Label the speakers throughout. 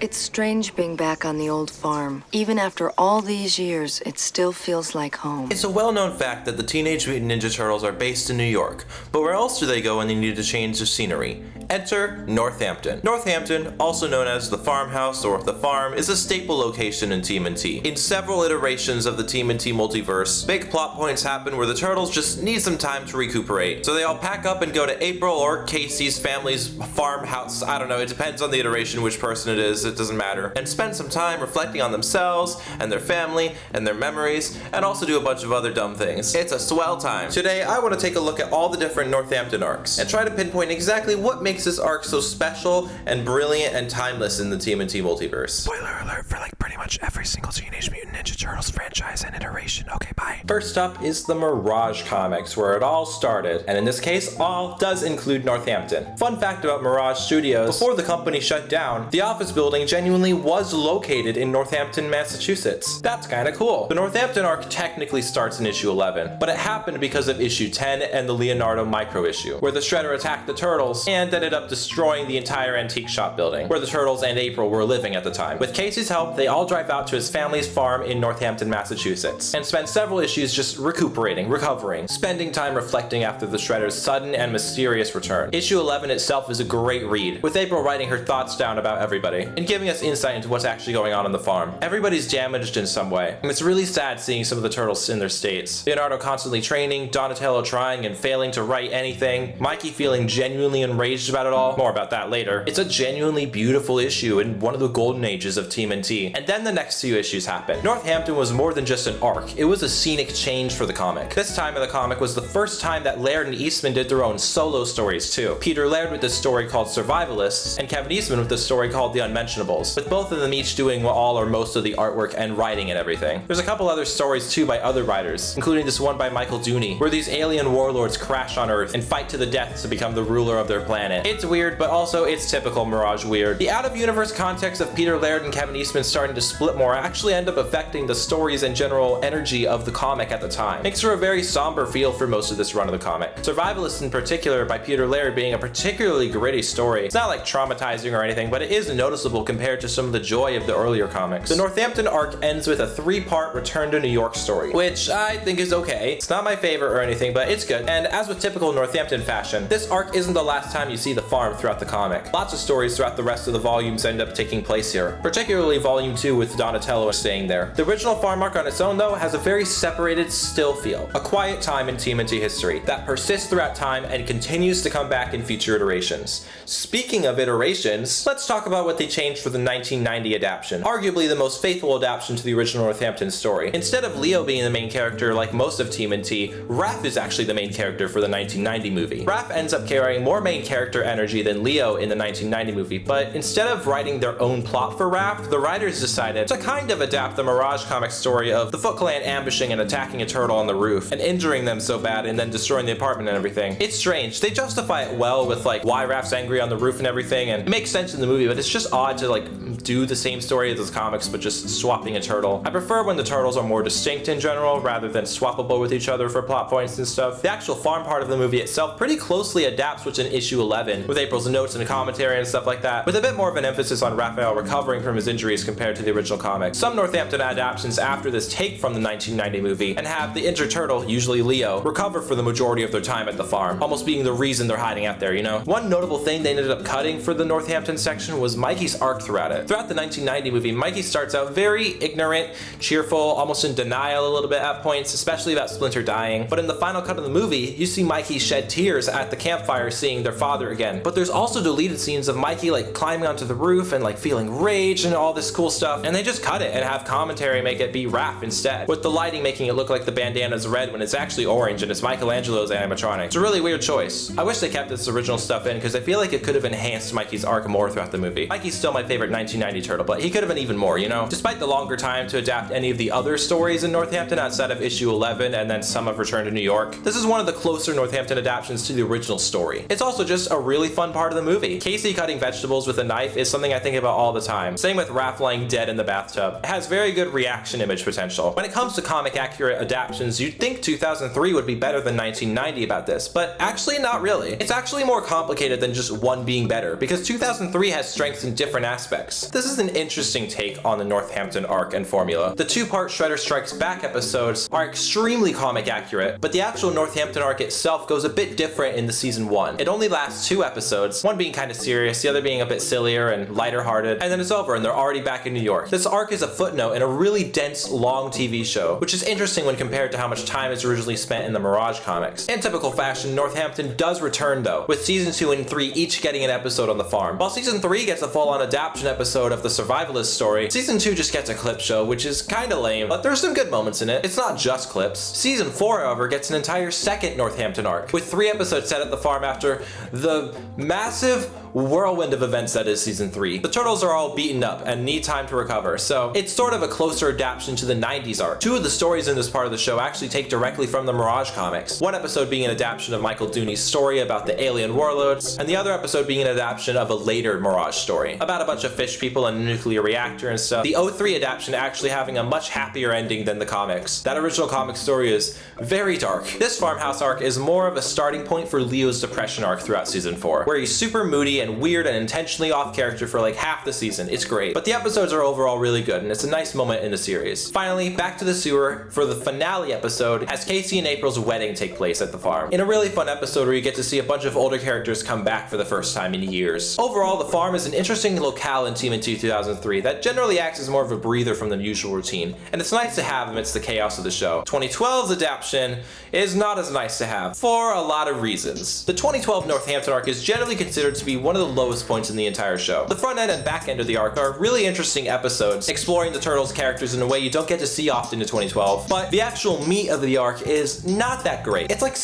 Speaker 1: It's strange being back on the old farm. Even after all these years, it still feels like home.
Speaker 2: It's a well-known fact that the Teenage Mutant Ninja Turtles are based in New York, but where else do they go when they need to change their scenery? Enter Northampton. Northampton, also known as the Farmhouse or the Farm, is a staple location in TMNT. In several iterations of the TMNT multiverse, big plot points happen where the Turtles just need some time to recuperate. So they all pack up and go to April or Casey's family's farmhouse, I don't know, it depends on the iteration which person it is, it doesn't matter, and spend some time reflecting on themselves and their family and their memories, and also do a bunch of other dumb things. It's a swell time. Today I want to take a look at all the different Northampton arcs and try to pinpoint exactly what makes this arc so special and brilliant and timeless in the TMNT multiverse. Spoiler alert for like pretty much every single Teenage Mutant Ninja Turtles franchise and iteration. Okay, bye. First up is the Mirage comics, where it all started, and in this case, all does include Northampton. Fun fact about Mirage Studios, before the company shut down, the office building genuinely was located in Northampton, Massachusetts. That's kinda cool. The Northampton arc technically starts in issue 11, but it happened because of issue 10 and the Leonardo micro issue, where the Shredder attacked the Turtles and ended up destroying the entire antique shop building, where the Turtles and April were living at the time. With Casey's help, they all drive out to his family's farm in Northampton, Massachusetts, and spend several issues just recuperating, recovering, spending time reflecting after the Shredder's sudden and mysterious return. Issue 11 itself is a great read, with April writing her thoughts down about everybody, and giving us insight into what's actually going on the farm. Everybody's damaged in some way, and it's really sad seeing some of the Turtles in their states. Leonardo constantly training, Donatello trying and failing to write anything, Mikey feeling genuinely enraged about it all. More about that later. It's a genuinely beautiful issue in one of the golden ages of TMNT. And then the next few issues happen. Northampton was more than just an arc, it was a scenic change for the comic. This time of the comic was the first time that Laird and Eastman did their own solo stories too. Peter Laird with this story called Survivalists, and Kevin Eastman with this story called The Unmentionables, with both of them each doing all or most of the artwork and writing and everything. There's a couple other stories too by other writers, including this one by Michael Dooney, where these alien warlords crash on Earth and fight to the death to become the ruler of their planet. It's weird, but also it's typical Mirage weird. The out-of-universe context of Peter Laird and Kevin Eastman starting to split more actually end up affecting the stories and general energy of the comic at the time. Makes for a very somber feel for most of this run of the comic. Survivalists in particular by Peter Laird being a particularly gritty story. It's not like traumatizing or anything, but it is noticeable compared to some of the joy of the earlier comics. The Northampton arc ends with a 3-part return to New York story, which I think is okay. It's not my favorite or anything, but it's good. And as with typical Northampton fashion, this arc isn't the last time you see the farm throughout the comic. Lots of stories throughout the rest of the volumes end up taking place here, particularly volume 2 with Donatello staying there. The original farm arc on its own though has a very separated, still feel. A quiet time in TMNT history that persists throughout time and continues to come back in future iterations. Speaking of iterations, let's talk about what they changed for the 1990 adaptation. Arguably the most faithful adaptation to the original Northampton story. Instead of Leo being the main character like most of TMNT, Raph is actually the main character for the 1990 movie. Raph ends up carrying more main character energy than Leo in the 1990 movie, but instead of writing their own plot for Raph, the writers decided to kind of adapt the Mirage comic story of the Foot Clan ambushing and attacking a turtle on the roof and injuring them so bad and then destroying the apartment and everything. It's strange. They justify it well with like why Raph's angry on the roof and everything, and it makes sense in the movie, but it's just odd to like do the same story as the comics but just swapping a turtle. I prefer when the turtles are more distinct in general rather than swappable with each other for plot points and stuff. The actual farm part of the movie itself pretty closely adapts what's in issue 11 with April's notes and commentary and stuff like that, with a bit more of an emphasis on Raphael recovering from his injuries compared to the original comic. Some Northampton adaptations after this take from the 1990 movie and have the injured turtle, usually Leo, recover for the majority of their time at the farm, almost being the reason they're hiding out there, you know? One notable thing they ended up cutting for the Northampton section was Mikey's arc throughout it. Throughout the 1990 movie, Mikey starts out very ignorant, cheerful, almost in denial a little bit at points, especially about Splinter dying. But in the final cut of the movie, you see Mikey shed tears at the campfire seeing their father again. But there's also deleted scenes of Mikey like climbing onto the roof and like feeling rage and all this cool stuff, and they just cut it and have commentary make it be Raph instead, with the lighting making it look like the bandana's red when it's actually orange and it's Michelangelo's animatronic. It's a really weird choice. I wish they kept this original stuff in because I feel like it could have enhanced Mikey's arc more throughout the movie. Mikey's still my favorite 1990 turtle, but he could have been even more, you know? Despite the longer time to adapt any of the other stories in Northampton outside of issue 11 and then some of Return to New York, this is one of the closer Northampton adaptations to the original story. It's also just a really fun part of the movie. Casey cutting vegetables with a knife is something I think about all the time. Same with Raph lying dead in the bathtub. It has very good reaction image potential. When it comes to comic accurate adaptations, you'd think 2003 would be better than 1990 about this, but actually not really. It's actually more complicated than just one being better, because 2003 has strengths in different aspects. This is an interesting take on the Northampton arc and formula. The two-part Shredder Strikes Back episodes are extremely comic accurate, but the actual Northampton arc itself goes a bit different in the season 1. It only lasts 2 episodes, one being kind of serious, the other being a bit sillier and lighter hearted, and then it's over and they're already back in New York. This arc is a footnote in a really dense, long TV show, which is interesting when compared to how much time is originally spent in the Mirage comics. In typical fashion, Northampton does return though, with season 2 and 3 each getting an episode on the farm. While season 3 gets a full-on adaptation episode of the survivalist story, season 2 just gets a clip show, which is kinda lame, but there's some good moments in it. It's not just clips. Season 4, however, gets an entire second Northampton arc, with 3 episodes set at the farm after the massive whirlwind of events that is season 3. The turtles are all beaten up and need time to recover, so it's sort of a closer adaptation to the 90s arc. 2 of the stories in this part of the show actually take directly from the Mirage comics, one episode being an adaptation of Michael Dooney's story about the alien warlords, and the other episode being an adaptation of a later Mirage story about a bunch of fish people and a nuclear reactor and stuff. The 03 adaptation actually having a much happier ending than the comics. That original comic story is very dark. This farmhouse arc is more of a starting point for Leo's depression arc throughout season 4, where he's super moody and weird and intentionally off character for like half the season. It's great. But the episodes are overall really good, and it's a nice moment in the series. Finally, back to the sewer for the finale episode as Casey and April's wedding take place at the farm. In a really fun episode where you get to see a bunch of older characters come back for the first time in years. Overall, the farm is an interesting locale in TMNT 2003 that generally acts as more of a breather from the usual routine, and it's nice to have amidst the chaos of the show. 2012's adaptation is not as nice to have, for a lot of reasons. The 2012 Northampton arc is generally considered to be one of the lowest points in the entire show. The front end and back end of the arc are really interesting episodes, exploring the Turtles' characters in a way you don't get to see often in 2012, but the actual meat of the arc is not that great. It's like...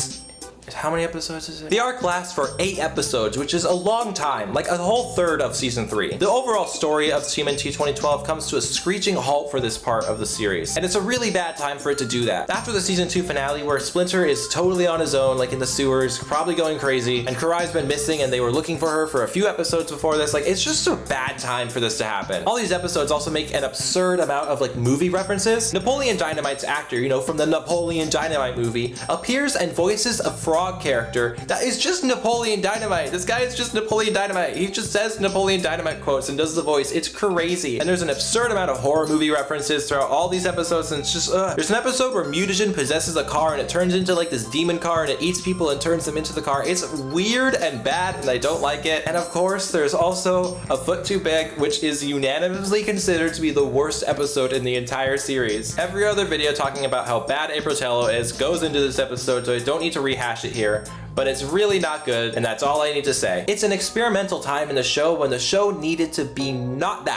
Speaker 2: how many episodes is it? The arc lasts for 8 episodes, which is a long time, like a whole third of season 3. The overall story of TMNT 2012 comes to a screeching halt for this part of the series, and it's a really bad time for it to do that. After the season 2 finale, where Splinter is totally on his own, like in the sewers, probably going crazy, and Karai's been missing and they were looking for her for a few episodes before this, like it's just a bad time for this to happen. All these episodes also make an absurd amount of like movie references. Napoleon Dynamite's actor, you know, from the Napoleon Dynamite movie, appears and voices a frog character that is just Napoleon Dynamite. This guy is just Napoleon Dynamite. He just says Napoleon Dynamite quotes and does the voice. It's crazy. And there's an absurd amount of horror movie references throughout all these episodes, and it's just There's an episode where Mutagen possesses a car and it turns into like this demon car and it eats people and turns them into the car. It's weird and bad and I don't like it. And of course there's also A Foot Too Big, which is unanimously considered to be the worst episode in the entire series. Every other video talking about how bad April Tello is goes into this episode, so I don't need to rehash it here, but it's really not good, and that's all I need to say. It's an experimental time in the show when the show needed to be not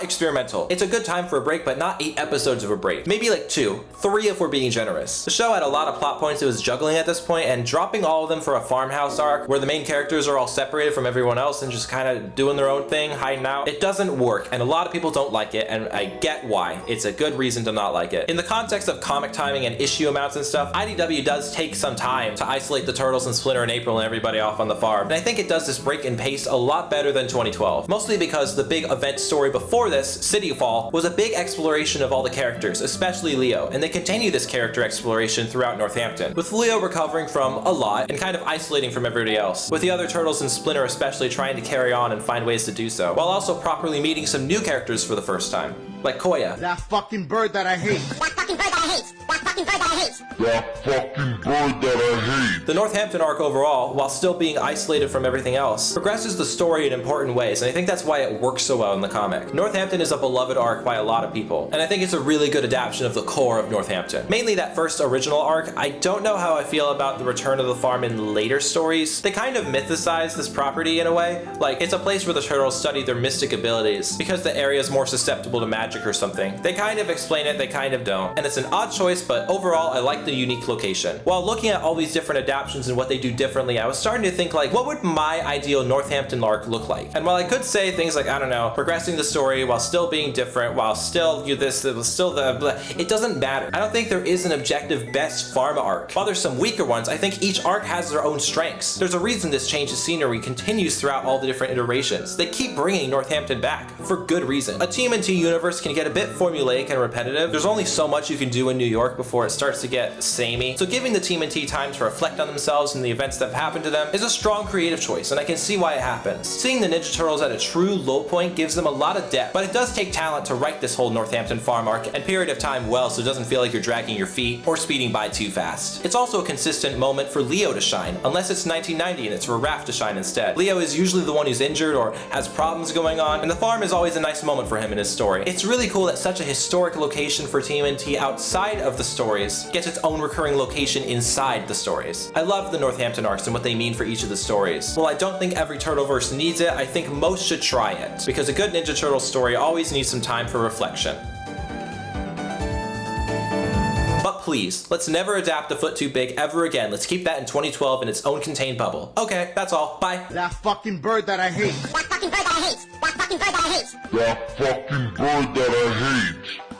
Speaker 2: experimental. It's a good time for a break, but not 8 episodes of a break. Maybe like 2, 3 if we're being generous. The show had a lot of plot points it was juggling at this point, and dropping all of them for a farmhouse arc where the main characters are all separated from everyone else and just kind of doing their own thing, hiding out, it doesn't work, and a lot of people don't like it, and I get why. It's a good reason to not like it. In the context of comic timing and issue amounts and stuff, IDW does take some time to isolate the Turtles and Splinter and April and everybody off on the farm, and I think it does this break in pace a lot better than 2012. Mostly because the big event story before this, City Fall, was a big exploration of all the characters, especially Leo, and they continue this character exploration throughout Northampton, with Leo recovering from a lot and kind of isolating from everybody else, with the other Turtles and Splinter especially trying to carry on and find ways to do so, while also properly meeting some new characters for the first time, like Koya.
Speaker 3: That fucking bird that I hate.
Speaker 4: That fucking bird that I hate. That fucking bird that I hate.
Speaker 3: That fucking bird that I hate.
Speaker 2: The Northampton arc overall, while still being isolated from everything else, progresses the story in important ways, and I think that's why it works so well in the comic. Northampton is a beloved arc by a lot of people, and I think it's a really good adaptation of the core of Northampton. Mainly that first original arc. I don't know how I feel about the return of the farm in later stories. They kind of mythicize this property in a way. Like, it's a place where the Turtles study their mystic abilities, because the area is more susceptible to magic or something. They kind of explain it, they kind of don't. And it's an odd choice, but overall I like the unique location. While looking at all these different adaptations and what they do differently, I was starting to think like, what would my ideal Northampton arc look like? And while I could say things like, I don't know, progressing the story while still being different, while still it doesn't matter. I don't think there is an objective best farm arc. While there's some weaker ones, I think each arc has their own strengths. There's a reason this change of scenery continues throughout all the different iterations. They keep bringing Northampton back, for good reason. A TMNT universe can get a bit formulaic and repetitive. There's only so much you can do in New York before before it starts to get samey. So giving the TMNT time to reflect on themselves and the events that have happened to them is a strong creative choice, and I can see why it happens. Seeing the Ninja Turtles at a true low point gives them a lot of depth, but it does take talent to write this whole Northampton Farm arc and period of time well, so it doesn't feel like you're dragging your feet or speeding by too fast. It's also a consistent moment for Leo to shine, unless it's 1990 and it's for Raph to shine instead. Leo is usually the one who's injured or has problems going on, and the farm is always a nice moment for him in his story. It's really cool that such a historic location for TMNT outside of the stories gets its own recurring location inside the stories. I love the Northampton arcs and what they mean for each of the stories. While I don't think every Turtleverse needs it, I think most should try it, because a good Ninja Turtle story always needs some time for reflection. But please, let's never adapt The Foot Too Big ever again. Let's keep that in 2012 in its own contained bubble. Okay, that's all. Bye.
Speaker 3: That fucking bird that I hate.
Speaker 4: That fucking bird that I hate. That fucking bird that I hate.
Speaker 3: That fucking bird that I hate.